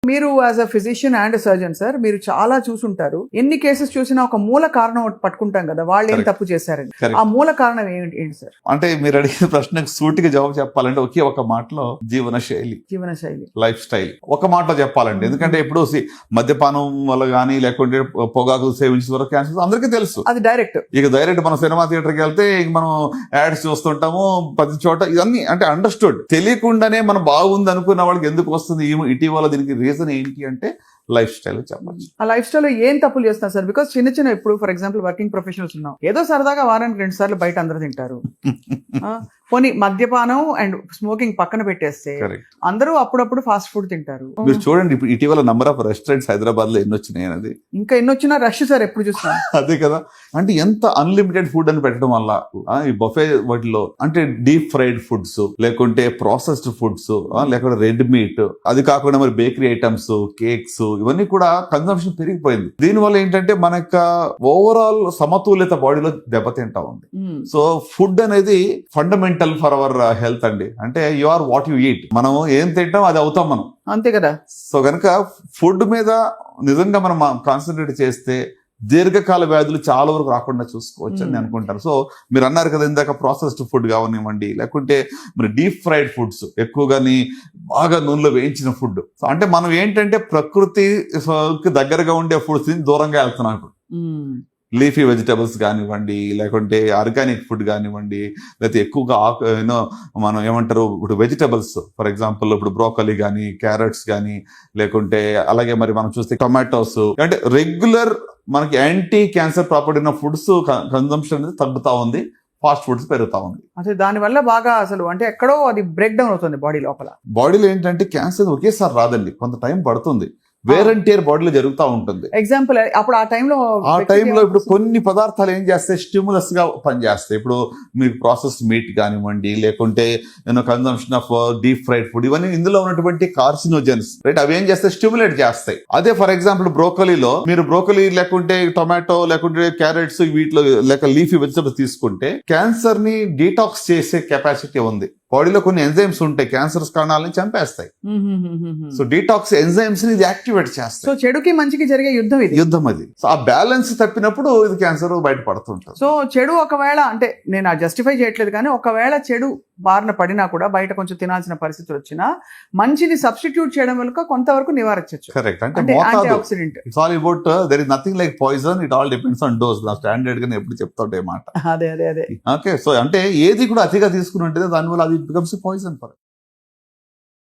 మీరు as a physician and surgeon sir, మీరు చాలా చూసుంటారు. ఎన్ని కేసెస్ చూసినా ఒక మూల కారణం ఒకటి పట్టుకుంటాం కదా, వాళ్ళు ఏం తప్పు చేశారని. ఆ మూల కారణం ఏంటి సార్? అంటే మీరు అడిగిన ప్రశ్నకు సూటిగా జవాబు చెప్పాలంటే ఒకే ఒక మాటలో జీవన శైలి, లైఫ్ స్టైల్. ఒక మాటలో చెప్పాలంటే, ఎందుకంటే ఇప్పుడు మద్యపానం వల్ల కానీ లేకుంటే పొగాకు సేవించిన వరకు క్యాన్సర్ అందరికీ తెలుసు, అది డైరెక్ట్. ఇక డైరెక్ట్ మనం సినిమా థియేటర్కి వెళ్తే ఇక మనం యాడ్స్ చూస్తుంటాము ప్రతి చోట. ఇవన్నీ అంటే అండర్స్టూడ్. తెలియకుండానే మనం బాగుంది అనుకున్న వాళ్ళకి ఎందుకు వస్తుంది ఇటీవల? దీనికి రీజన్ ఏంటి అంటే లైఫ్ స్టైల్ చెప్పచ్చు. ఆ లైఫ్ స్టైల్ ఏం తప్పులు చేస్తున్నారు సార్? బికాస్ చిన్న ఇప్పుడు ఫర్ ఎగ్జాంపుల్ వర్కింగ్ ప్రొఫెషనల్స్ ఉన్నాం, ఏదో సరదాగా వారానికి 2 సార్లు బయట అందరూ తింటారు. పోనీ మద్యపానం అండ్ స్మోకింగ్ పక్కన పెట్టేస్తే అందరూ అప్పుడప్పుడు ఫాస్ట్ ఫుడ్ తింటారు. మీరు చూడండి ఇప్పుడు ఇటీవల నంబర్ ఆఫ్ రెస్టారెంట్స్ హైదరాబాద్ లో ఎన్ని వచ్చినాయి అనేది. ఇంకా ఎన్ని వచ్చినా రష్ సార్, ఎప్పుడు చూసినా అదే కదా. అంటే ఎంత అన్లిమిటెడ్ ఫుడ్ అని పెట్టడం వల్ల ఈ బఫే వాటిలో అంటే డీప్ ఫ్రైడ్ ఫుడ్స్, లేకుంటే ప్రాసెస్డ్ ఫుడ్స్, లేకుంటే రెడ్ మీట్, అది కాకుండా మరి బేకరీ ఐటమ్స్, కేక్స్, ఇవన్నీ కూడా కన్సంప్షన్ పెరిగిపోయింది. దీనివల్ల ఏంటంటే మన యొక్క ఓవరాల్ సమతుల్యత బాడీలో దెబ్బతింటా ఉంది. సో ఫుడ్ అనేది ఫండమెంటల్ ఫర్ అవర్ హెల్త్ అండి. అంటే you are what you eat. మనం ఏం తింటాం అది అవుతాం మనం, అంతే కదా. సో గనక ఫుడ్ మీద నిజంగా మనం కాన్సన్ట్రేట్ చేస్తే దీర్ఘకాల వ్యాధులు చాలా వరకు రాకుండా చూసుకోవచ్చు అని అనుకుంటాను. సో మీరు అన్నారు కదా ఇందాక, ప్రాసెస్డ్ ఫుడ్ కావనివ్వండి, లేకుంటే మరి డీప్ ఫ్రైడ్ ఫుడ్స్, ఎక్కువగాని బాగా నూనెలో వేయించిన ఫుడ్. అంటే మనం ఏంటంటే ప్రకృతికి దగ్గరగా ఉండే ఫుడ్స్ ని దూరంగా వెళ్తున్నాం. లీఫీ వెజిటబుల్స్ కానివ్వండి, లేకుంటే ఆర్గానిక్ ఫుడ్ కానివ్వండి, లేకపోతే ఎక్కువగా మనం ఏమంటారు ఇప్పుడు వెజిటబుల్స్, ఫర్ ఎగ్జాంపుల్ ఇప్పుడు బ్రోకలీ కానీ, క్యారెట్స్ కానీ, లేకుంటే అలాగే మరి మనం చూస్తే టొమాటోస్, అంటే రెగ్యులర్ మనకి యాంటీ క్యాన్సర్ ప్రాపర్టీ ఉన్న ఫుడ్స్ కన్సంప్షన్ అనేది తగ్గుతా ఉంది, ఫాస్ట్ ఫుడ్స్ పెరుగుతా ఉంది. అంటే దాని వల్ల బాగా అసలు అంటే ఎక్కడో అది బ్రేక్ డౌన్ అవుతుంది బాడీ లోపల. బాడీలో ఏంటంటే క్యాన్సర్ ఒకేసారి రాదండి, కొంత టైం పడుతుంది. వేర్ అండ్ టేర్ బాడీలో జరుగుతూ ఉంటుంది. ఎగ్జాంపుల్ అప్పుడు ఆ టైంలో ఇప్పుడు కొన్ని పదార్థాలు ఏం చేస్తాయి, స్టిమ్యులస్ గా పనిచేస్తాయి. ఇప్పుడు మీకు ప్రాసెస్ మీట్ కానివ్వండి, లేకుంటే consumption of deep fried food, ఇవన్నీ ఇందులో ఉన్నటువంటి కార్సినోజన్స్, రైట్, అవి ఏం చేస్తాయి, స్టిమ్యులేట్ చేస్తాయి. అదే ఫర్ ఎగ్జాంపుల్ బ్రోకలీలో మీరు బ్రోకలీ లేకుంటే టొమాటో లేకుంటే క్యారెట్స్, వీటిలో లేక లీఫీ వెజిటబుల్స్ తీసుకుంటే క్యాన్సర్ ని డీటాక్స్ చేసే కెపాసిటీ ఉంది. బాడీలో కొన్ని ఎంజైమ్స్ ఉంటాయి, క్యాన్సర్ కణాలని చంపేస్తాయి. సో డీటాక్స్ ఎంజైమ్స్ ని ఇది యాక్టివేట్ చేస్తాయి. సో చెడుకి మంచికి జరిగే యుద్ధం అది. సో ఆ బ్యాలెన్స్ తప్పినప్పుడు ఇది క్యాన్సర్ బయటపడుతుంటుంది. సో చెడు ఒకవేళ అంటే నేను జస్టిఫై చేయట్లేదు, కానీ ఒకవేళ చెడు బారిన పడినా కూడా బయట కొంచెం తినాల్సిన పరిస్థితులు వచ్చినా మంచిని సబ్స్టిట్యూట్ చేయడం వల్ల కొంతవరకు నివారించవచ్చు. కరెక్ట్. అంటే oxidant it's all about there is nothing like poison, it all depends on dose. నా స్టాండర్డ్ గా ఎప్పుడు చెప్తా ఉంటే మాట. అదే ఓకే. సో అంటే ఏది కూడా అతిగా తీసుకుని ఉంటే దానివల్ల అది బికమ్స్ పాయిజన్ ఫర్